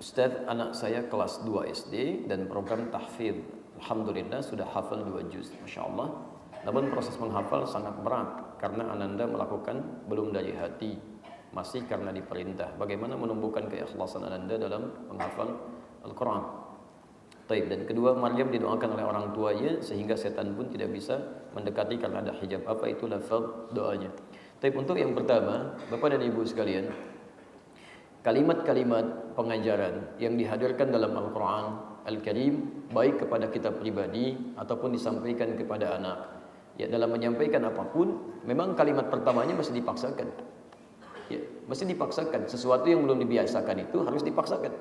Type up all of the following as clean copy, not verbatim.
Ustaz, anak saya kelas 2 SD dan program tahfidz. Alhamdulillah sudah hafal 2 juz, Masya Allah. Namun proses menghafal sangat berat karena ananda melakukan belum dari hati, masih karena diperintah. Bagaimana menumbuhkan keikhlasan ananda dalam menghafal Al-Quran? Taib. Dan kedua, Maryam didoakan oleh orang tuanya sehingga setan pun tidak bisa mendekati karena ada hijab. Apa itu lafaz doanya? Taib. Untuk yang pertama, Bapak dan Ibu sekalian, kalimat-kalimat pengajaran yang dihadirkan dalam Al-Quran Al-Karim, baik kepada kita pribadi ataupun disampaikan kepada anak, ya, dalam menyampaikan apapun, memang kalimat pertamanya mesti dipaksakan, ya, mesti dipaksakan. Sesuatu yang belum dibiasakan itu harus dipaksakan,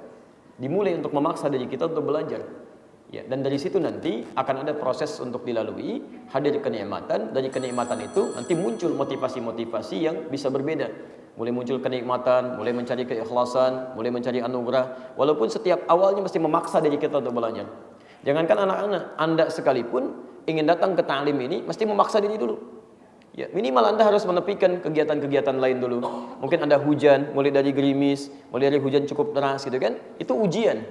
dimulai untuk memaksa diri kita untuk belajar, ya, dan dari situ nanti akan ada proses untuk dilalui, hadir kenikmatan. Dari kenikmatan itu nanti muncul motivasi-motivasi yang bisa berbeda. Mulai muncul kenikmatan, mulai mencari keikhlasan, mulai mencari anugerah. Walaupun setiap awalnya mesti memaksa diri kita untuk belajar. Jangankan anak-anak, Anda sekalipun ingin datang ke ta'lim ini mesti memaksa diri dulu. Ya, minimal Anda harus menepikan kegiatan-kegiatan lain dulu. Mungkin ada hujan, mulai dari gerimis, mulai dari hujan cukup deras gitu kan. Itu ujian.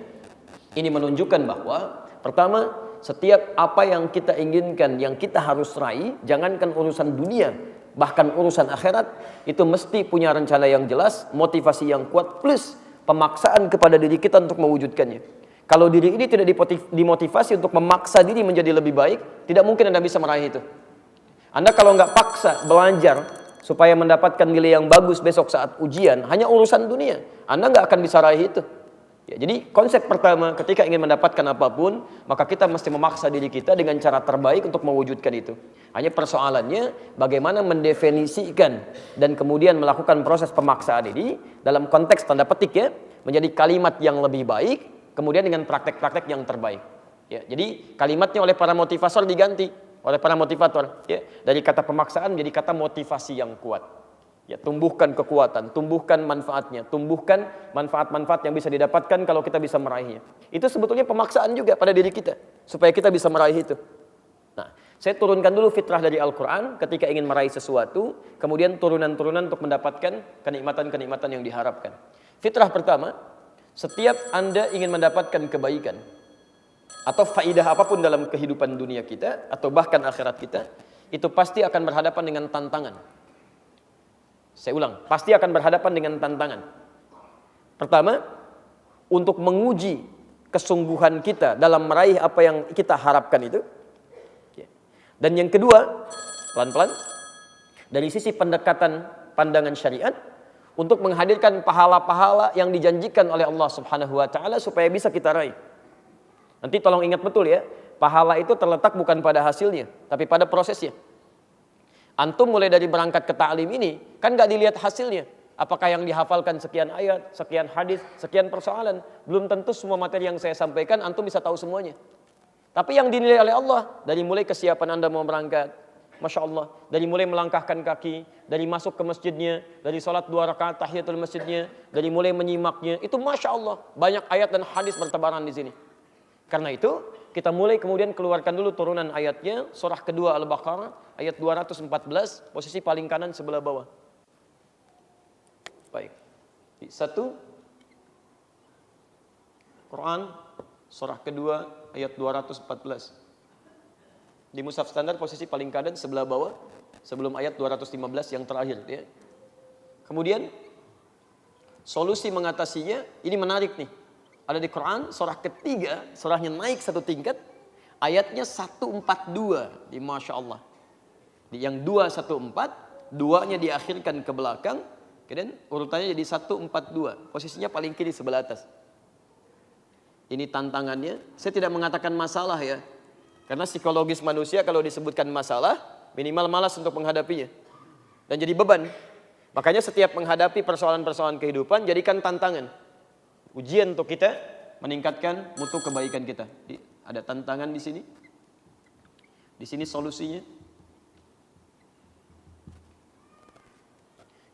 Ini menunjukkan bahwa pertama, setiap apa yang kita inginkan, yang kita harus raih, jangankan urusan dunia, bahkan urusan akhirat, itu mesti punya rencana yang jelas, motivasi yang kuat, plus pemaksaan kepada diri kita untuk mewujudkannya. Kalau diri ini tidak dimotivasi untuk memaksa diri menjadi lebih baik, tidak mungkin Anda bisa meraih itu. Anda kalau nggak paksa belajar supaya mendapatkan nilai yang bagus besok saat ujian, hanya urusan dunia, Anda nggak akan bisa raih itu. Ya, jadi konsep pertama, ketika ingin mendapatkan apapun, maka kita mesti memaksa diri kita dengan cara terbaik untuk mewujudkan itu. Hanya persoalannya bagaimana mendefinisikan dan kemudian melakukan proses pemaksaan ini dalam konteks tanda petik, ya, menjadi kalimat yang lebih baik, kemudian dengan praktek-praktek yang terbaik. Ya, jadi kalimatnya oleh para motivator diganti, oleh para motivator, ya, dari kata pemaksaan menjadi kata motivasi yang kuat. Ya, tumbuhkan kekuatan, tumbuhkan manfaatnya, tumbuhkan manfaat-manfaat yang bisa didapatkan kalau kita bisa meraihnya. Itu sebetulnya pemaksaan juga pada diri kita, supaya kita bisa meraih itu. Nah, saya turunkan dulu fitrah dari Al-Quran ketika ingin meraih sesuatu, kemudian turunan-turunan untuk mendapatkan kenikmatan-kenikmatan yang diharapkan. Fitrah pertama, setiap Anda ingin mendapatkan kebaikan, atau faidah apapun dalam kehidupan dunia kita, atau bahkan akhirat kita, itu pasti akan berhadapan dengan tantangan. Saya ulang, pasti akan berhadapan dengan tantangan. Pertama, untuk menguji kesungguhan kita dalam meraih apa yang kita harapkan itu. Dan yang kedua, pelan-pelan, dari sisi pendekatan pandangan syariat, untuk menghadirkan pahala-pahala yang dijanjikan oleh Allah Subhanahu wa Ta'ala supaya bisa kita raih. Nanti tolong ingat betul, ya, pahala itu terletak bukan pada hasilnya, tapi pada prosesnya. Antum mulai dari berangkat ke ta'lim ini, kan gak dilihat hasilnya. Apakah yang dihafalkan sekian ayat, sekian hadis, sekian persoalan. Belum tentu semua materi yang saya sampaikan, antum bisa tahu semuanya. Tapi yang dinilai oleh Allah, dari mulai kesiapan Anda mau berangkat, Masya Allah, dari mulai melangkahkan kaki, dari masuk ke masjidnya, dari sholat 2 rakaat tahiyatul masjidnya, dari mulai menyimaknya, itu Masya Allah, banyak ayat dan hadis bertebaran di sini. Karena itu, kita mulai kemudian keluarkan dulu turunan ayatnya, surah kedua Al-Baqarah, ayat 214, posisi paling kanan sebelah bawah. Baik. Satu, Quran, surah kedua, ayat 214. Di mushaf standar, posisi paling kanan sebelah bawah, sebelum ayat 215 yang terakhir. Ya. Kemudian, solusi mengatasinya, ini menarik nih. Ada di Quran, surah ketiga, surahnya naik satu tingkat, ayatnya 142, di Masya Allah. Yang 214, duanya diakhirkan ke belakang, kemudian urutannya jadi 142, posisinya paling kiri sebelah atas. Ini tantangannya, saya tidak mengatakan masalah, ya, karena psikologis manusia kalau disebutkan masalah, minimal malas untuk menghadapinya, dan jadi beban. Makanya setiap menghadapi persoalan-persoalan kehidupan, jadikan tantangan. Ujian untuk kita meningkatkan mutu kebaikan kita. Ada tantangan di sini. Di sini solusinya.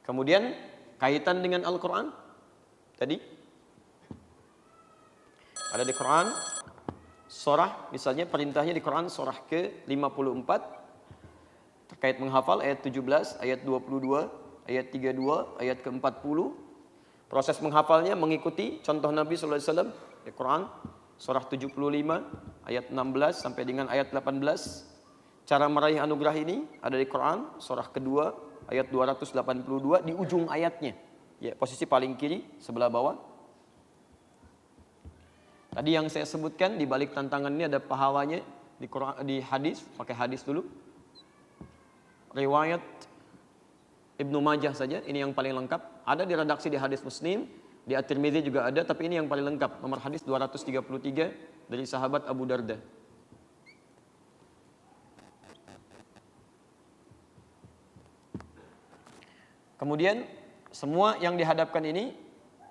Kemudian kaitan dengan Al-Quran. Tadi ada di Quran surah, misalnya perintahnya di Quran surah ke-54 terkait menghafal ayat 17, ayat 22, ayat 32, ayat ke-40. Proses menghafalnya mengikuti contoh Nabi sallallahu alaihi wasallam di Quran surah 75 ayat 16 sampai dengan ayat 18. Cara meraih anugerah ini ada di Quran surah kedua ayat 282 di ujung ayatnya. Ya, posisi paling kiri sebelah bawah. Tadi yang saya sebutkan di balik tantangan ini ada pahalanya di Quran, di hadis, pakai hadis dulu. Riwayat Ibnu Majah saja, ini yang paling lengkap. Ada di redaksi di hadis Muslim, di At-Tirmidzi juga ada, tapi ini yang paling lengkap. Nomor hadis 233 dari sahabat Abu Darda. Kemudian semua yang dihadapkan ini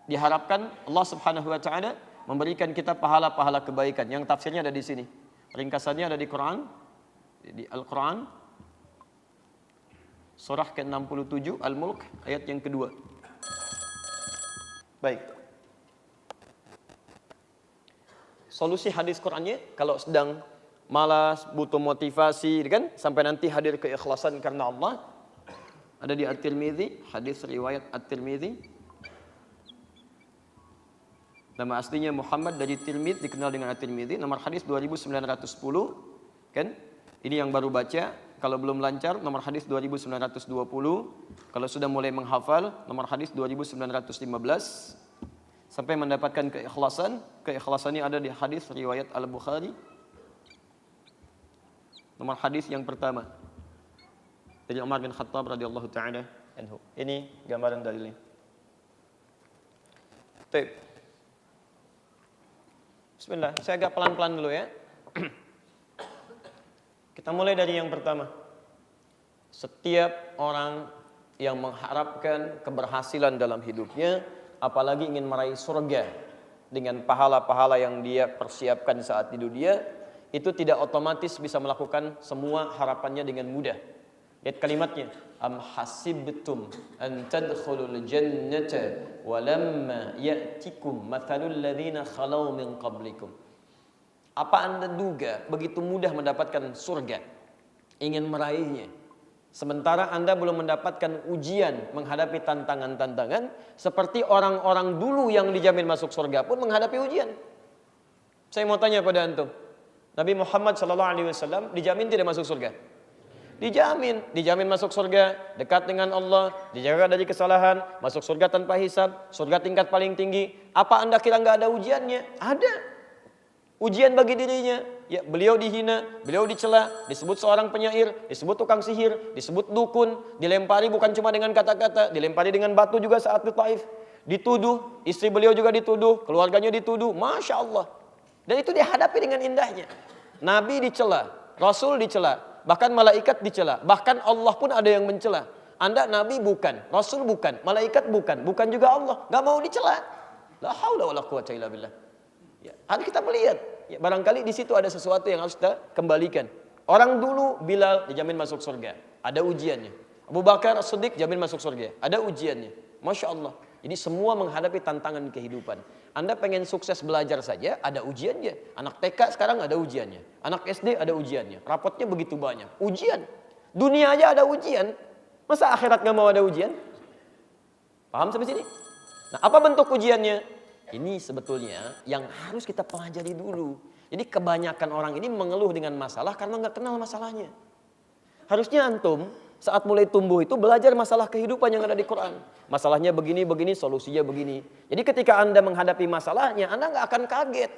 diharapkan Allah Subhanahu wa taala memberikan kita pahala-pahala kebaikan. Yang tafsirnya ada di sini. Ringkasannya ada di Quran, di Al-Quran surah ke-67 Al-Mulk ayat yang kedua. Baik. Solusi hadis Qurannya kalau sedang malas, butuh motivasi kan, sampai nanti hadir keikhlasan karena Allah. Ada di At-Tirmidzi, hadis riwayat At-Tirmidzi. Nama aslinya Muhammad dari Tirmidzi, dikenal dengan At-Tirmidzi. Nomor hadis 2910, kan? Ini yang baru baca. Kalau belum lancar, nomor hadis 2920. Kalau sudah mulai menghafal, nomor hadis 2915. Sampai mendapatkan keikhlasan. Keikhlasannya ada di hadis riwayat Al-Bukhari. Nomor hadis yang pertama dari Umar bin Khattab radhiyallahu taala anhu. Ini gambaran dalilnya. Baik. Bismillah, saya agak pelan-pelan dulu ya. Kita mulai dari yang pertama. Setiap orang yang mengharapkan keberhasilan dalam hidupnya, apalagi ingin meraih surga dengan pahala-pahala yang dia persiapkan saat di dunia, itu tidak otomatis bisa melakukan semua harapannya dengan mudah. Lihat kalimatnya, am hasibtum an tadkhulul jannata walamma ya'tikum mathalul ladzina khalau min qablikum. Apa Anda duga begitu mudah mendapatkan surga, ingin meraihnya, sementara Anda belum mendapatkan ujian menghadapi tantangan-tantangan seperti orang-orang dulu yang dijamin masuk surga pun menghadapi ujian. Saya mau tanya pada antum, Nabi Muhammad SAW dijamin tidak masuk surga? Dijamin masuk surga, dekat dengan Allah, dijaga dari kesalahan, masuk surga tanpa hisab, surga tingkat paling tinggi. Apa Anda kira nggak ada ujiannya? Ada. Ujian bagi dirinya. Ya, beliau dihina, beliau dicela, disebut seorang penyair, disebut tukang sihir, disebut dukun, dilempari bukan cuma dengan kata-kata, dilempari dengan batu juga saat di Taif. Dituduh, istri beliau juga dituduh, keluarganya dituduh, Masya Allah. Dan itu dihadapi dengan indahnya. Nabi dicela, Rasul dicela, bahkan malaikat dicela, bahkan Allah pun ada yang mencela. Anda Nabi bukan, Rasul bukan, malaikat bukan, bukan juga Allah, gak mau dicela. La haula wala quwwata illa billah. Ya, harus kita melihat. Ya, barangkali di situ ada sesuatu yang harus kita kembalikan. Orang dulu Bilal dijamin masuk surga, ada ujiannya. Abu Bakar As-Siddiq jamin masuk surga, ada ujiannya. Masya Allah. Jadi semua menghadapi tantangan kehidupan. Anda pengen sukses belajar saja, ada ujiannya. Anak TK sekarang ada ujiannya. Anak SD ada ujiannya. Rapotnya begitu banyak. Ujian. Dunia aja ada ujian. Masa akhirat gak mau ada ujian? Paham sampai sini? Nah, apa bentuk ujiannya? Ini sebetulnya yang harus kita pelajari dulu. Jadi kebanyakan orang ini mengeluh dengan masalah karena gak kenal masalahnya. Harusnya antum saat mulai tumbuh itu belajar masalah kehidupan yang ada di Quran. Masalahnya begini, solusinya begini. Jadi ketika Anda menghadapi masalahnya, Anda nggak akan kaget.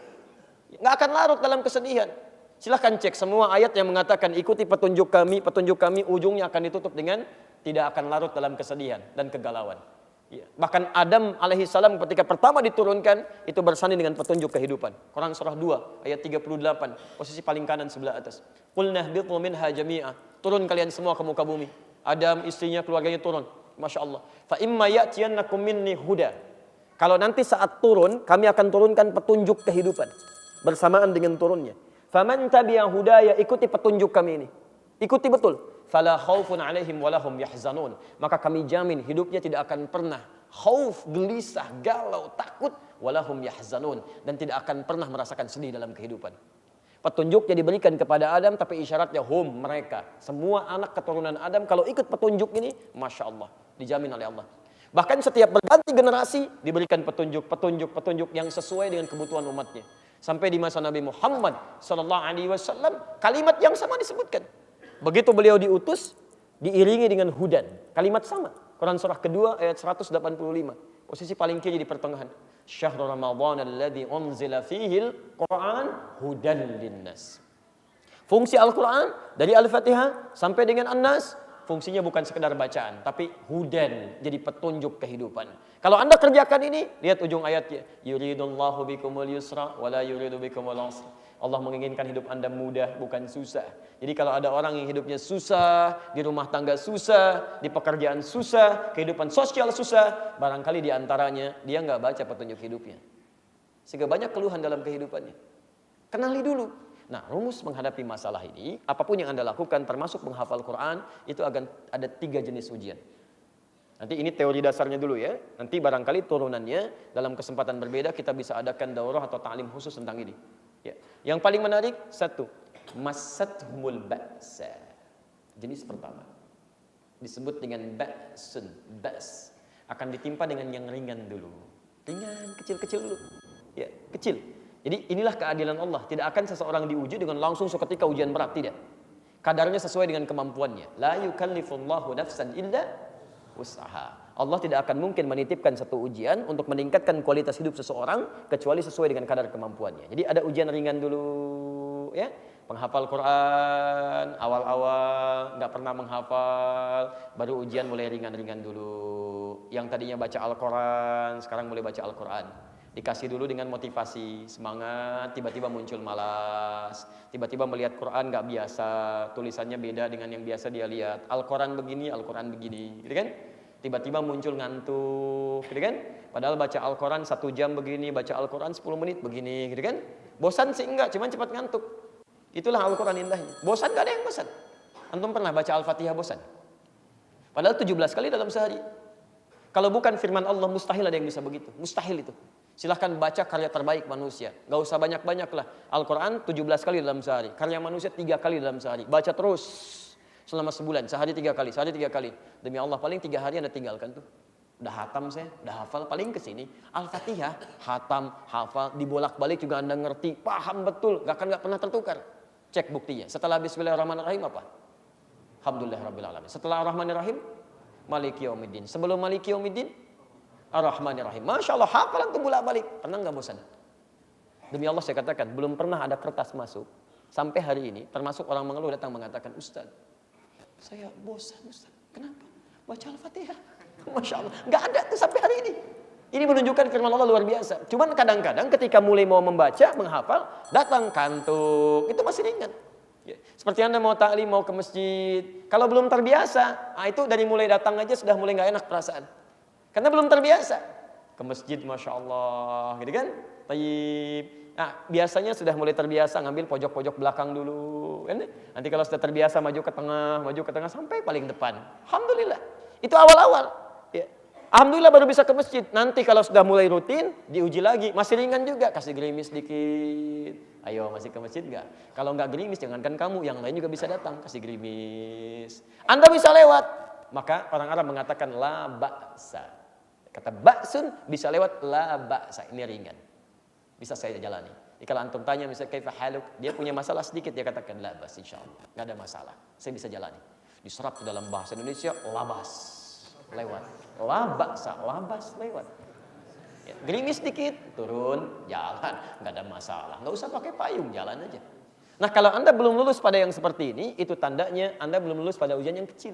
Nggak akan larut dalam kesedihan. Silahkan cek semua ayat yang mengatakan ikuti petunjuk kami, ujungnya akan ditutup dengan tidak akan larut dalam kesedihan dan kegalauan. Ya. Bahkan Adam alaihissalam ketika pertama diturunkan, itu bersanding dengan petunjuk kehidupan. Quran surah 2 ayat 38, posisi paling kanan sebelah atas. Qulna ihbitu minha jami'a. Turun kalian semua ke muka bumi. Adam, istrinya, keluarganya turun. Masya Allah. Fa imma ya'tiyannakum minni huda. Kalau nanti saat turun, kami akan turunkan petunjuk kehidupan bersamaan dengan turunnya. Faman tabi'a hudaya, ikuti petunjuk kami ini. Ikuti betul. Fala khaufun 'alaihim wa lahum yahzanun. Maka kami jamin hidupnya tidak akan pernah khauf, gelisah, galau, takut, walahum yahzanun, dan tidak akan pernah merasakan sedih dalam kehidupan. Petunjuknya diberikan kepada Adam, tapi isyaratnya mereka. Semua anak keturunan Adam kalau ikut petunjuk ini, Masya Allah, dijamin oleh Allah. Bahkan setiap berganti generasi diberikan petunjuk yang sesuai dengan kebutuhan umatnya. Sampai di masa Nabi Muhammad sallallahu alaihi wasallam kalimat yang sama disebutkan. Begitu beliau diutus diiringi dengan hudan, kalimat sama. Quran surah kedua ayat 185. Posisi paling kiri di pertengahan. Syahrul Ramadan alladzi unzila fihil Quran hudan linnas. Fungsi Al-Quran dari Al-Fatihah sampai dengan An-Nas, fungsinya bukan sekedar bacaan, tapi hudan, jadi petunjuk kehidupan. Kalau Anda kerjakan ini, lihat ujung ayatnya. Yuridullahu bikumul yusra wa la yuridu bikumul usra. Allah menginginkan hidup Anda mudah, bukan susah. Jadi kalau ada orang yang hidupnya susah, di rumah tangga susah, di pekerjaan susah, kehidupan sosial susah, barangkali di antaranya dia nggak baca petunjuk hidupnya. Sehingga banyak keluhan dalam kehidupannya. Kenali dulu. Nah, rumus menghadapi masalah ini, apapun yang Anda lakukan, termasuk menghafal Quran, itu akan ada 3 jenis ujian. Nanti ini teori dasarnya dulu ya. Nanti barangkali turunannya dalam kesempatan berbeda kita bisa adakan daurah atau ta'lim khusus tentang ini. Ya. Yang paling menarik, 1, masathumul ba'sa. Jenis pertama disebut dengan ba'sun, ba's. Akan ditimpa dengan yang ringan dulu. Ringan, kecil-kecil dulu. Ya, kecil. Jadi inilah keadilan Allah. Tidak akan seseorang diuji dengan langsung seketika ujian berat, tidak. Kadarnya sesuai dengan kemampuannya. La yukallifullahu nafsan illa wus'aha. Allah tidak akan mungkin menitipkan satu ujian untuk meningkatkan kualitas hidup seseorang kecuali sesuai dengan kadar kemampuannya. Jadi ada ujian ringan dulu, ya. Penghafal Quran, awal-awal nggak pernah menghafal, baru ujian mulai ringan-ringan dulu. Yang tadinya baca Al-Quran, sekarang mulai baca Al-Quran. Dikasih dulu dengan motivasi, semangat, tiba-tiba muncul malas, tiba-tiba melihat Quran nggak biasa, tulisannya beda dengan yang biasa dia lihat. Al-Quran begini, Al-Quran begini, gitu kan? Tiba-tiba muncul ngantuk, gitu kan? Padahal baca Al-Quran 1 jam begini, baca Al-Quran 10 menit begini, gitu kan? Bosan sih enggak, cuman cepat ngantuk. Itulah Al-Quran indahnya. Bosan gak ada yang bosan. Antum pernah baca Al-Fatihah bosan? Padahal 17 kali dalam sehari. Kalau bukan firman Allah, mustahil ada yang bisa begitu. Mustahil itu. Silahkan baca karya terbaik manusia. Gak usah banyak-banyak lah. Al-Quran 17 kali dalam sehari. Karya manusia 3 kali dalam sehari. Baca terus selama sebulan. Sehari 3 kali, sehari 3 kali. Demi Allah paling 3 hari Anda tinggalkan tuh. Udah hatam saya, udah hafal, paling kesini Al-Fatihah, hatam, hafal, dibolak-balik juga Anda ngerti, paham betul, gak pernah tertukar. Cek buktinya. Setelah Bismillahirrahmanirrahim apa? Alhamdulillahirrahmanirrahim. Setelah Ar-Rahmanirrahim, Maliki Yaumiddin. Sebelum Maliki Yaumiddin, Ar-Rahmanirrahim. Masya Allah, hafalan tuh bolak-balik. Pernah nggak bosan? Demi Allah saya katakan, belum pernah ada kertas masuk sampai hari ini. Termasuk orang mengeluh datang mengatakan, Ustaz, saya bosan Ustaz. Kenapa? Baca Al-Fatihah. Masya Allah, nggak ada tuh sampai hari ini. Ini menunjukkan firman Allah luar biasa. Cuman kadang-kadang ketika mulai mau membaca, menghafal, datang kantuk. Itu masih ringan. Ya. Seperti Anda mau ta'lim, mau ke masjid. Kalau belum terbiasa, itu dari mulai datang aja sudah mulai nggak enak perasaan. Karena belum terbiasa. Ke masjid, Masya Allah. Gitu kan? Tayyib. Nah, biasanya sudah mulai terbiasa ngambil pojok-pojok belakang dulu. Kan? Nanti kalau sudah terbiasa maju ke tengah, sampai paling depan. Alhamdulillah. Itu awal-awal. Ya. Alhamdulillah baru bisa ke masjid. Nanti kalau sudah mulai rutin, diuji lagi. Masih ringan juga. Kasih gerimis dikit. Ayo masih ke masjid enggak? Kalau enggak gerimis, jangankan kamu. Yang lain juga bisa datang. Kasih gerimis. Anda bisa lewat. Maka orang Arab mengatakan la ba'sa. Kata ba'sun bisa lewat la ba'sa. Ini ringan. Bisa saya jalani. Jadi kalau antum tanya misalnya kaifa haluk, dia punya masalah sedikit, dia katakan la ba'as insyaallah. Enggak ada masalah. Saya bisa jalani. Diserap ke dalam bahasa Indonesia labas. Lewat. Labasa, labas lewat. Ya, gerimis dikit, turun, jalan, nggak ada masalah. Nggak usah pakai payung, jalan aja. Nah kalau Anda belum lulus pada yang seperti ini, itu tandanya Anda belum lulus pada ujian yang kecil.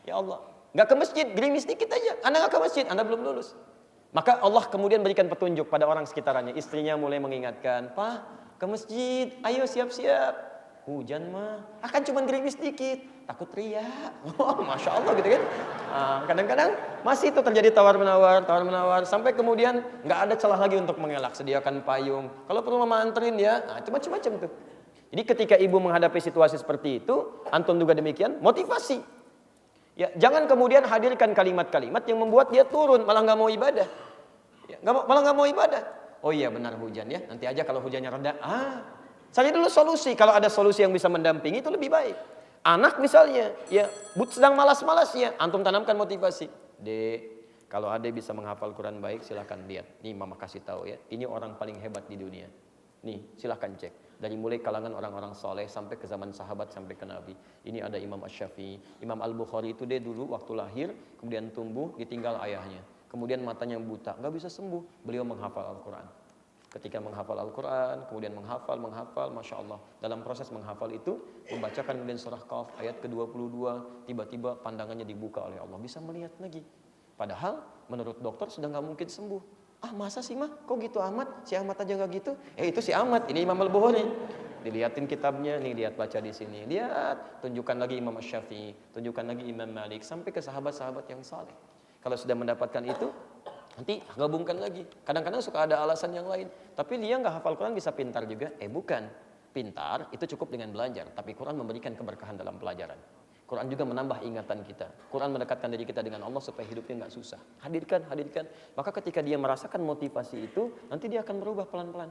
Ya Allah, nggak ke masjid, gerimis dikit aja. Anda nggak ke masjid, Anda belum lulus. Maka Allah kemudian berikan petunjuk pada orang sekitarnya. Istrinya mulai mengingatkan, Pak, ke masjid, ayo siap-siap. Hujan mah, akan cuma gerimis dikit. Takut riak. Oh, Masya Allah gitu kan. Kadang-kadang masih itu terjadi tawar-menawar, sampai kemudian nggak ada celah lagi untuk mengelak. Sediakan payung. Kalau perlu mama anterin ya, macam-macam tuh. Jadi ketika ibu menghadapi situasi seperti itu, antum juga demikian, motivasi. Ya, jangan kemudian hadirkan kalimat-kalimat yang membuat dia turun, malah nggak mau ibadah. Ya, malah nggak mau ibadah. Oh iya benar hujan ya, nanti aja kalau hujannya reda. Cari dulu solusi. Kalau ada solusi yang bisa mendampingi itu lebih baik. Anak misalnya, ya sedang malas-malasnya, antum tanamkan motivasi. Dek, Kalau ada bisa menghafal Quran baik, silahkan lihat. Nih mama kasih tahu ya, ini orang paling hebat di dunia. Nih silahkan cek. Dari mulai kalangan orang-orang soleh sampai ke zaman sahabat sampai ke Nabi. Ini ada Imam Asy-Syafi'i. Imam Al-Bukhari itu dia dulu waktu lahir, kemudian tumbuh, ditinggal ayahnya. Kemudian matanya buta, nggak bisa sembuh. Beliau menghafal Al-Quran. Ketika menghafal Al-Quran, kemudian menghafal, Masya Allah. Dalam proses menghafal itu, membacakan kemudian surah Qaf ayat ke-22, tiba-tiba pandangannya dibuka oleh Allah. Bisa melihat lagi. Padahal menurut dokter sudah nggak mungkin sembuh. Ah masa sih mah, kok gitu amat? Si Ahmad aja nggak gitu? Itu si Ahmad, ini Imam Al-Bukhari. Dilihatin kitabnya, nih lihat baca di sini. Lihat, tunjukkan lagi Imam Asy-Syafi'i, tunjukkan lagi Imam Malik, sampai ke sahabat-sahabat yang saleh. Kalau sudah mendapatkan itu, nanti gabungkan lagi. Kadang-kadang suka ada alasan yang lain. Tapi dia nggak hafal Quran bisa pintar juga? Bukan. Pintar itu cukup dengan belajar. Tapi Quran memberikan keberkahan dalam pelajaran. Quran juga menambah ingatan kita. Quran mendekatkan diri kita dengan Allah supaya hidupnya nggak susah. Hadirkan. Maka ketika dia merasakan motivasi itu, nanti dia akan berubah pelan-pelan.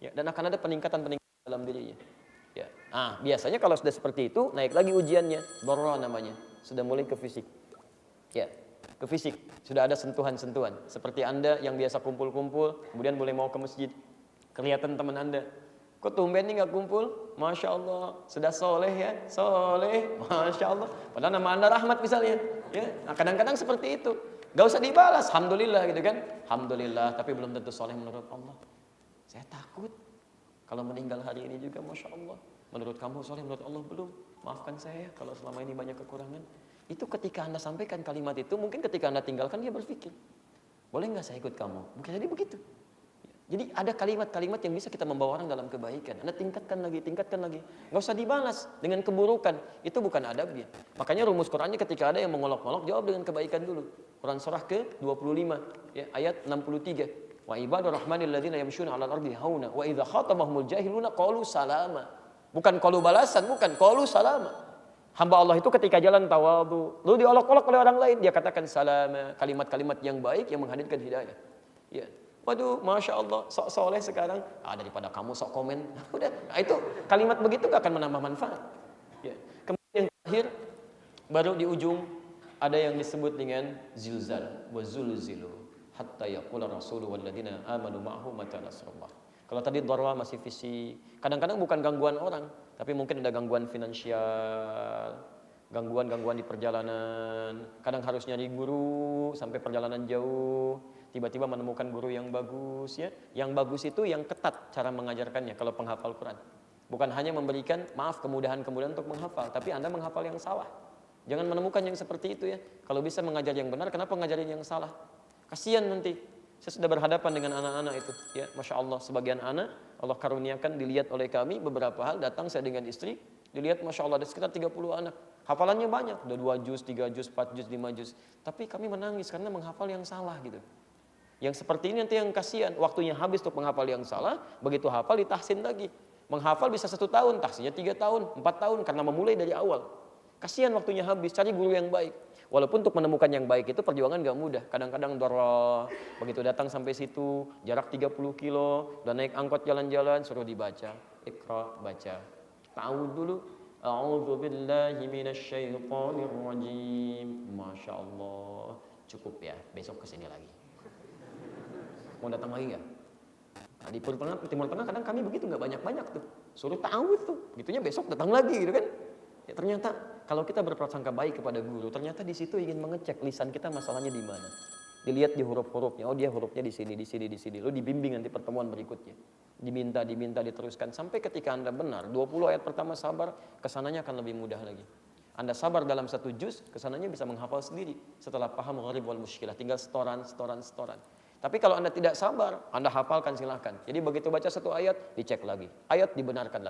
Ya, dan akan ada peningkatan dalam dirinya. Ya. Biasanya kalau sudah seperti itu, naik lagi ujiannya. Dharra namanya. Sudah mulai ke fisik. Ya, ke fisik. Sudah ada sentuhan-sentuhan. Seperti Anda yang biasa kumpul-kumpul, kemudian boleh mau ke masjid. Kelihatan teman Anda. Kok tumben nih gak kumpul? Masya Allah, sudah soleh ya, soleh, Masya Allah. Padahal nama Anda Rahmat misalnya. Ya, kadang-kadang seperti itu. Gak usah dibalas, Alhamdulillah gitu kan. Alhamdulillah, tapi belum tentu soleh menurut Allah. Saya takut. Kalau meninggal hari ini juga, Masya Allah. Menurut kamu soleh, menurut Allah belum. Maafkan saya kalau selama ini banyak kekurangan. Itu ketika Anda sampaikan kalimat itu, mungkin ketika Anda tinggalkan dia berpikir, boleh gak saya ikut kamu? Mungkin jadi begitu. Jadi ada kalimat-kalimat yang bisa kita membawa orang dalam kebaikan. Anda tingkatkan lagi. Nggak usah dibalas dengan keburukan. Itu bukan adabnya. Makanya rumus Qurannya ketika ada yang mengolok-olok, jawab dengan kebaikan dulu. Quran surah ke-25, ya, ayat 63. Wa ibadur rahmanil ladzina yamshuna 'alal ardi hauna wa idza khatabahumul jahiluna qalu salama. Bukan qalu balasan, bukan qalu salama. Hamba Allah itu ketika jalan tawadhu, lalu diolok-olok oleh orang lain, dia katakan salama, kalimat-kalimat yang baik yang menghadirkan hidayah. Ya. Waduh, Masya Allah, sok soleh sekarang. Daripada kamu sok komen. Udah, itu kalimat begitu gak akan menambah manfaat. Ya. Kemudian yang terakhir, baru di ujung ada yang disebut dengan zilzal, wa zulzilu hatta yaqula rasulu walladzina amanu ma'ahu mata nasrullah. Kalau tadi dharra masih fisik, kadang-kadang bukan gangguan orang, tapi mungkin ada gangguan finansial, gangguan di perjalanan. Kadang harus nyari guru sampai perjalanan jauh. Tiba-tiba menemukan guru yang bagus ya. Yang bagus itu yang ketat cara mengajarkannya kalau penghafal Quran. Bukan hanya memberikan kemudahan-kemudahan untuk menghafal, tapi Anda menghafal yang salah. Jangan menemukan yang seperti itu ya. Kalau bisa mengajar yang benar, kenapa ngajarin yang salah? Kasihan nanti. Saya sudah berhadapan dengan anak-anak itu ya. Masya Allah, sebagian anak Allah karuniakan dilihat oleh kami beberapa hal, datang saya dengan istri, dilihat Masya Allah ada sekitar 30 anak. Hafalannya banyak, udah 2 juz, 3 juz, 4 juz, 5 juz. Tapi kami menangis karena menghafal yang salah gitu. Yang seperti ini nanti yang kasihan, waktunya habis untuk menghafal yang salah, begitu hafal ditahsin lagi. Menghafal bisa 1 tahun, tahsinnya 3 tahun, 4 tahun, karena memulai dari awal. Kasihan waktunya habis, cari guru yang baik. Walaupun untuk menemukan yang baik itu perjuangan gak mudah. Kadang-kadang dharra, begitu datang sampai situ, jarak 30 kilo, dan naik angkot jalan-jalan, suruh dibaca. Iqra, baca. Ta'awud dulu. A'udzu billahi minasyaitonir rajim. Masya Allah. Cukup ya, besok kesini lagi. Mau datang lagi nggak? Nah, di Timur Tengah kadang kami begitu, nggak banyak-banyak tuh. Suruh ta'awud tuh, gitunya besok datang lagi gitu kan. Ya, ternyata kalau kita berprasangka baik kepada guru, ternyata di situ ingin mengecek lisan kita masalahnya di mana. Dilihat di huruf-hurufnya, dia hurufnya di sini. Lalu dibimbing nanti pertemuan berikutnya. Diminta diteruskan sampai ketika Anda benar 20 ayat pertama sabar, kesananya akan lebih mudah lagi. Anda sabar dalam 1 juz, kesananya bisa menghafal sendiri setelah paham gharib wal mushkilah, tinggal setoran. Tapi kalau Anda tidak sabar, Anda hafalkan silahkan. Jadi begitu baca 1 ayat, dicek lagi. Ayat dibenarkan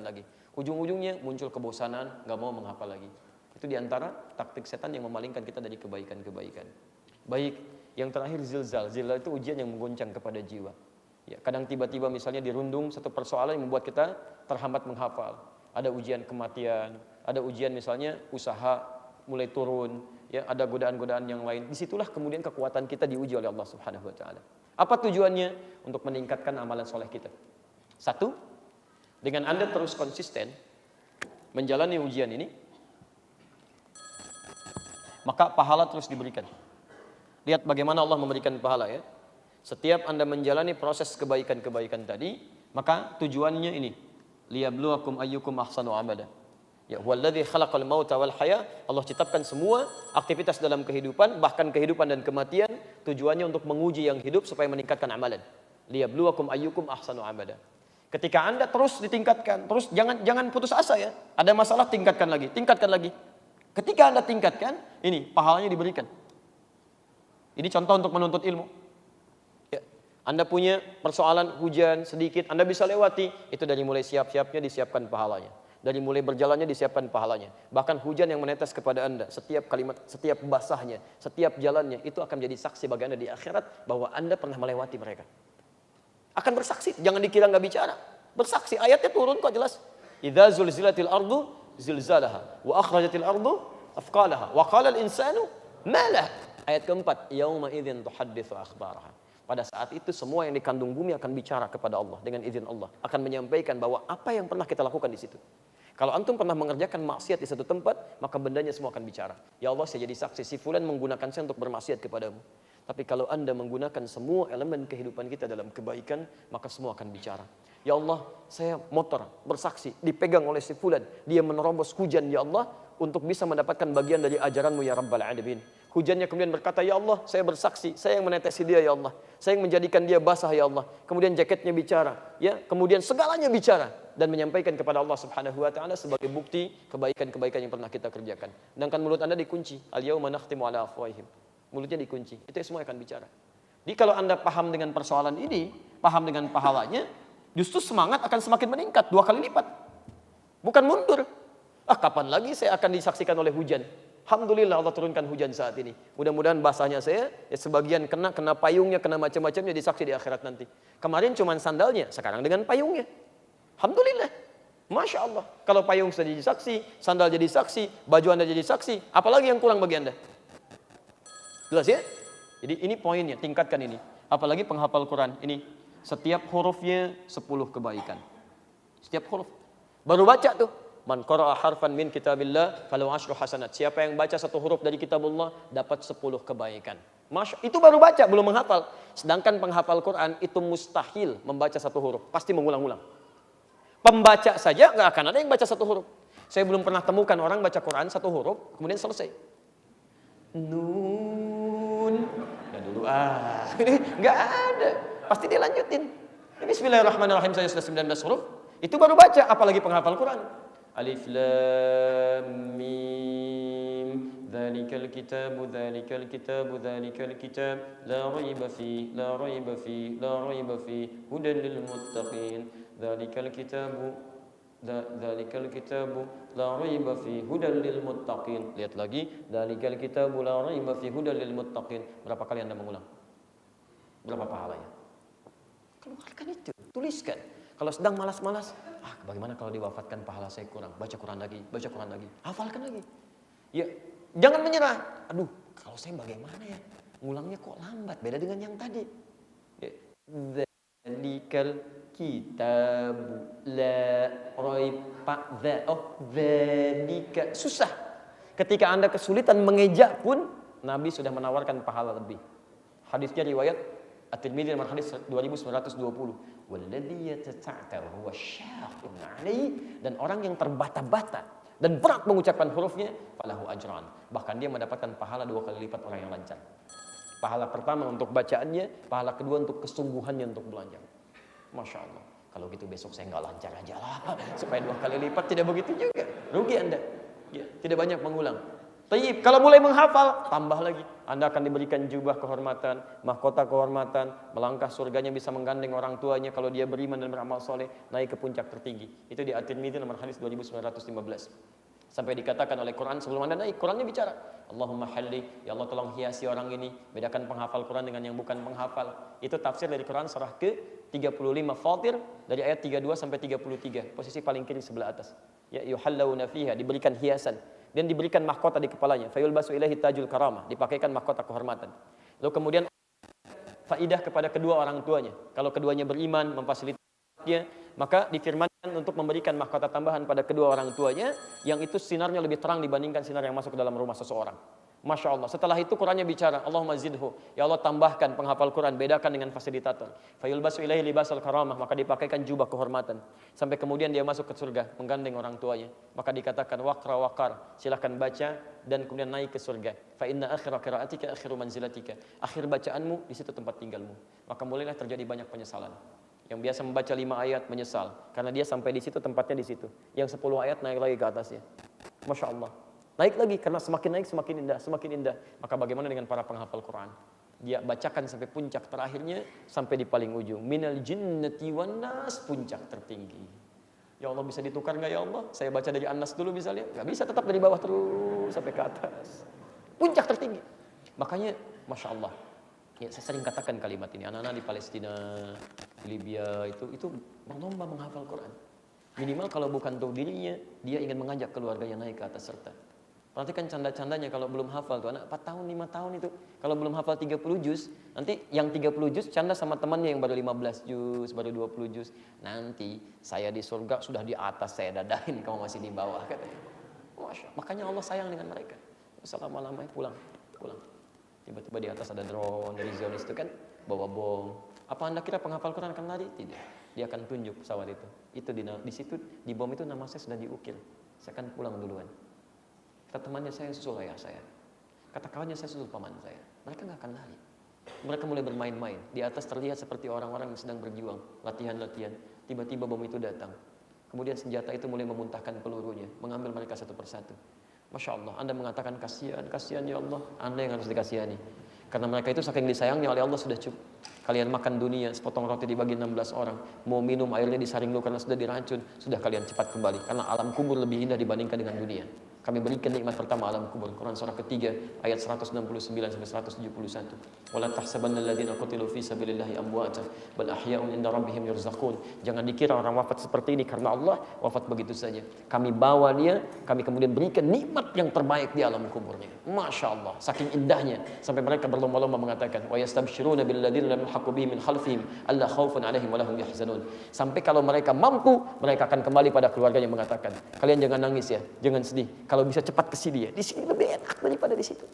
lagi. Ujung-ujungnya muncul kebosanan, nggak mau menghafal lagi. Itu diantara taktik setan yang memalingkan kita dari kebaikan-kebaikan. Baik, yang terakhir zilzal. Zilzal itu ujian yang menggoncang kepada jiwa. Ya, kadang tiba-tiba misalnya dirundung satu persoalan yang membuat kita terhambat menghafal. Ada ujian kematian, ada ujian misalnya usaha mulai turun, ya, ada godaan-godaan yang lain. Disitulah kemudian kekuatan kita diuji oleh Allah Subhanahu wa taala. Apa tujuannya? Untuk meningkatkan amalan soleh kita. 1, dengan Anda terus konsisten menjalani ujian ini, maka pahala terus diberikan. Lihat bagaimana Allah memberikan pahala ya. Setiap Anda menjalani proses kebaikan-kebaikan tadi, maka tujuannya ini, liyabluwakum ayyukum ahsanu amala. Ya, huwallazi khalaqal mauta wal haya. Allah ciptakan semua aktivitas dalam kehidupan, bahkan kehidupan dan kematian, tujuannya untuk menguji yang hidup supaya meningkatkan amalan. Liyabluwakum ayyukum ahsanu amala. Ketika Anda terus ditingkatkan, terus jangan putus asa ya. Ada masalah tingkatkan lagi, tingkatkan lagi. Ketika Anda tingkatkan, ini pahalanya diberikan. Ini contoh untuk menuntut ilmu. Ya, Anda punya persoalan hujan sedikit, Anda bisa lewati, itu dari mulai siap-siapnya disiapkan pahalanya. Dari mulai berjalannya disiapkan pahalanya. Bahkan hujan yang menetes kepada Anda, setiap kalimat, setiap basahnya, setiap jalannya, itu akan menjadi saksi bagi Anda di akhirat bahwa Anda pernah melewati mereka. Akan bersaksi, jangan dikira nggak bicara. Bersaksi, ayatnya turun kok jelas. Idza zulzilatil ardu zilzalaha wa akhrajatil ardu afqalaha wa qala al insanu ma lah. Ayat keempat, yauma idzin tuhadditsu akhbaraha. Pada saat itu semua yang dikandung bumi akan bicara kepada Allah dengan izin Allah, akan menyampaikan bahwa apa yang pernah kita lakukan di situ. Kalau antum pernah mengerjakan maksiat di satu tempat, maka bendanya semua akan bicara. Ya Allah, saya jadi saksi si fulan menggunakan saya untuk bermaksiat kepadamu. Tapi kalau Anda menggunakan semua elemen kehidupan kita dalam kebaikan, maka semua akan bicara. Ya Allah, saya motor bersaksi dipegang oleh si fulan, dia menerobos hujan ya Allah untuk bisa mendapatkan bagian dari ajaranmu ya Rabbal Alamin. Hujannya kemudian berkata, ya Allah, saya bersaksi, saya yang menetesi dia ya Allah, saya yang menjadikan dia basah ya Allah. Kemudian jaketnya bicara, ya, kemudian segalanya bicara dan menyampaikan kepada Allah Subhanahu wa taala sebagai bukti kebaikan-kebaikan yang pernah kita kerjakan. Sedangkan mulut Anda dikunci, al-yauma nakhtimu ala afwahihim. Mulutnya dikunci, itu semua akan bicara. Jadi kalau Anda paham dengan persoalan ini, paham dengan pahalanya, justru semangat akan semakin meningkat 2 kali lipat. Bukan mundur. Kapan lagi saya akan disaksikan oleh hujan? Alhamdulillah Allah turunkan hujan saat ini. Mudah-mudahan basahnya saya, ya sebagian kena payungnya, kena macam-macamnya disaksi di akhirat nanti. Kemarin cuma sandalnya, sekarang dengan payungnya. Alhamdulillah. Masya Allah. Kalau payung sudah jadi saksi, sandal jadi saksi, baju Anda jadi saksi, apalagi yang kurang bagi Anda? Jelas ya? Jadi ini poinnya, tingkatkan ini. Apalagi penghafal Quran. Ini setiap hurufnya 10 kebaikan. Setiap huruf. Baru baca tuh. Man qara'a harfan min kitabillah falahu 10 hasanat. Siapa yang baca satu huruf dari kitabullah dapat 10 kebaikan. Itu baru baca, belum menghafal. Sedangkan penghafal Quran itu mustahil membaca satu huruf, pasti mengulang-ulang. Pembaca saja nggak akan ada yang baca satu huruf. Saya belum pernah temukan orang baca Quran satu huruf kemudian selesai. Nun. Ya dulu nggak ada. Pasti dia lanjutin. Bismillahirrahmanirrahim, saya sudah 19 huruf. Itu baru baca, apalagi penghafal Quran. Alif lam mim dzalikal kitabu dzalikal kitabu dzalikal kitab la raiba fi la raiba fi la raiba fi hudan lil muttaqin dzalikal kitabu dzalikal kitabu la raiba fi hudan lil muttaqin. Lihat lagi, dzalikal kitabu la raiba fi hudan lil muttaqin. Berapa kali Anda mengulang? Berapa pahalanya? Keluarkan itu, tuliskan. Kalau sedang malas-malas, bagaimana kalau diwafatkan pahala saya kurang? Baca Quran lagi, hafalkan lagi. Ya, jangan menyerah. Aduh, kalau saya bagaimana ya? Ngulangnya kok lambat, beda dengan yang tadi. Ya. Dzalikal kitabu la raiba dzalika. Susah. Ketika Anda kesulitan mengeja pun, Nabi sudah menawarkan pahala lebih. Hadisnya riwayat At-Tirmidzi nomor hadis 2920. Walladzi yatata'ta huwa syaqqun 'alaihi, dan orang yang terbata-bata dan berat mengucapkan hurufnya falahu ajran, bahkan dia mendapatkan pahala 2 kali lipat orang yang lancar. Pahala pertama untuk bacaannya, pahala kedua untuk kesungguhannya untuk belajar. Masya Allah. Kalau gitu besok saya nggak lancar aja lah, supaya 2 kali lipat. Tidak begitu juga, rugi Anda. Ya, tidak banyak mengulang. Tayyib, kalau mulai menghafal, tambah lagi. Anda akan diberikan jubah kehormatan, mahkota kehormatan, melangkah surganya bisa menggandeng orang tuanya kalau dia beriman dan beramal soleh, naik ke puncak tertinggi. Itu di At-Tirmidzi nomor hadis 2915. Sampai dikatakan oleh Quran sebelum Anda naik, Qurannya bicara, Allahumma halli, ya Allah tolong hiasi orang ini, bedakan penghafal Quran dengan yang bukan penghafal. Itu tafsir dari Quran surah ke-35 Fatir dari ayat 32 sampai 33, posisi paling kiri sebelah atas. Ya yuhallawna fiha, diberikan hiasan dan diberikan mahkota di kepalanya. Fayulbasu ilaihi tajul karamah, dipakaikan mahkota kehormatan. Lalu kemudian faidah kepada kedua orang tuanya. Kalau keduanya beriman, memfasilitasinya, maka difirmankan untuk memberikan mahkota tambahan pada kedua orang tuanya, yang itu sinarnya lebih terang dibandingkan sinar yang masuk ke dalam rumah seseorang. Masya Allah. Setelah itu Qurannya bicara, Allahumma zidhu. Ya Allah tambahkan penghafal Quran, bedakan dengan fasilitator. Fayulbasu ilaihi libasal karamah, maka dipakaikan jubah kehormatan. Sampai kemudian dia masuk ke surga, menggandeng orang tuanya. Maka dikatakan waqra waqar, silahkan baca dan kemudian naik ke surga. Fa inna akhira qiraatika akhiru manzilatika. Akhir bacaanmu di situ tempat tinggalmu. Maka mulailah terjadi banyak penyesalan. Yang biasa membaca 5 ayat menyesal karena dia sampai di situ tempatnya di situ. Yang 10 ayat naik lagi ke atasnya. Masya Allah. Naik lagi karena semakin naik semakin indah, semakin indah. Maka bagaimana dengan para penghafal Quran? Dia bacakan sampai puncak terakhirnya sampai di paling ujung. Minal jinnati wan nas, puncak tertinggi. Ya Allah, bisa ditukar enggak ya Allah? Saya baca dari An-Nas dulu misalnya. Enggak bisa, tetap dari bawah terus sampai ke atas. Puncak tertinggi. Makanya Masya Allah. Ya, saya sering katakan kalimat ini. Anak-anak di Palestina, di Libya itu berlomba menghafal Quran. Minimal kalau bukan untuk dirinya, dia ingin mengajak keluarganya naik ke atas serta. Perhatikan canda-candanya kalau belum hafal tuh anak 4 tahun, 5 tahun itu. Kalau belum hafal 30 juz, nanti yang 30 juz canda sama temannya yang baru 15 juz, baru 20 juz. Nanti saya di surga sudah di atas, saya dadahin, kamu masih di bawah katanya. Makanya Allah sayang dengan mereka. Assalamualaikum, pulang. Tiba-tiba di atas ada drone dari Zionis itu kan bawa bom. Apa Anda kira penghafal Quran akan lari? Tidak. Dia akan tunjuk pesawat itu. Itu di situ di bom itu nama saya sudah diukir. Saya akan pulang duluan. Kata temannya saya susul ayah saya. Kata kawannya saya susul paman saya. Mereka nggak akan lari. Mereka mulai bermain-main. Di atas terlihat seperti orang-orang yang sedang berjuang, latihan-latihan. Tiba-tiba bom itu datang. Kemudian senjata itu mulai memuntahkan pelurunya, mengambil mereka satu persatu. Masya Allah, Anda mengatakan kasihan ya Allah. Anda yang harus dikasihani. Karena mereka itu saking disayangnya oleh Allah sudah cukup. Kalian makan dunia, sepotong roti dibagi 16 orang. Mau minum airnya disaring dulu karena sudah diracun. Sudah kalian cepat kembali. Karena alam kubur lebih indah dibandingkan dengan dunia. Kami berikan nikmat pertama alam kubur. Quran surah ketiga ayat 169 sampai 171. Wala tahsabanna alladziina qutilu fi sabilillahi amwata bal ahya'un 'inda rabbihim yurzaqun. Jangan dikira orang wafat seperti ini karena Allah wafat begitu saja. Kami bawa dia, kami kemudian berikan nikmat yang terbaik di alam kuburnya. Masya Allah, saking indahnya sampai mereka berlomba-lomba mengatakan wa yastabshiruna bil ladziina lam yalhaqu bihim min khalfihim alla khaufun 'alaihim wa lahum yahzanun. Sampai kalau mereka mampu, mereka akan kembali pada keluarganya mengatakan, kalian jangan nangis ya, jangan sedih. Kalau bisa cepat ke sini ya. Di sini lebih enak daripada di situ.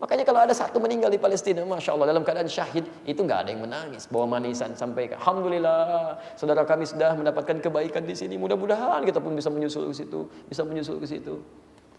Makanya kalau ada satu meninggal di Palestina, Masya Allah, dalam keadaan syahid, itu nggak ada yang menangis. Bawa manisan, sampaikan, Alhamdulillah, saudara kami sudah mendapatkan kebaikan di sini. Mudah-mudahan kita pun bisa menyusul ke situ.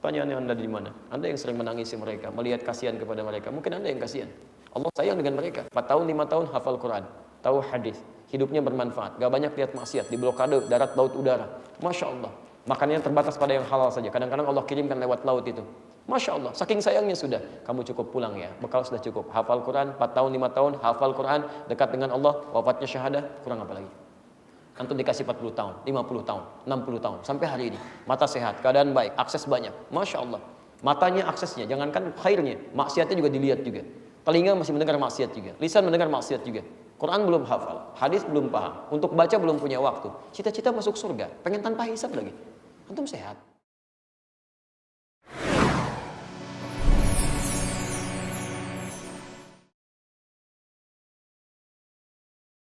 Pertanyaannya Anda di mana? Anda yang sering menangisi mereka, melihat kasihan kepada mereka. Mungkin Anda yang kasihan. Allah sayang dengan mereka. 4 tahun, 5 tahun hafal Quran. Tahu hadis. Hidupnya bermanfaat. Gak banyak lihat maksiat. Di blokade, darat, laut, udara. Masya Allah. Makanannya terbatas pada yang halal saja. Kadang-kadang Allah kirimkan lewat laut itu. Masya Allah, saking sayangnya sudah. Kamu cukup pulang ya, bekal sudah cukup. Hafal Quran, 4 tahun, 5 tahun, hafal Quran, dekat dengan Allah, wafatnya syahadah, kurang apa lagi? Antum dikasih 40 tahun, 50 tahun, 60 tahun, sampai hari ini. Mata sehat, keadaan baik, akses banyak. Masya Allah. Matanya aksesnya, jangankan khairnya, maksiatnya juga dilihat juga. Telinga masih mendengar maksiat juga. Lisan mendengar maksiat juga. Quran belum hafal, hadis belum paham. Untuk baca belum punya waktu. Cita-cita masuk surga, pengen tanpa hisab lagi. Antum sehat.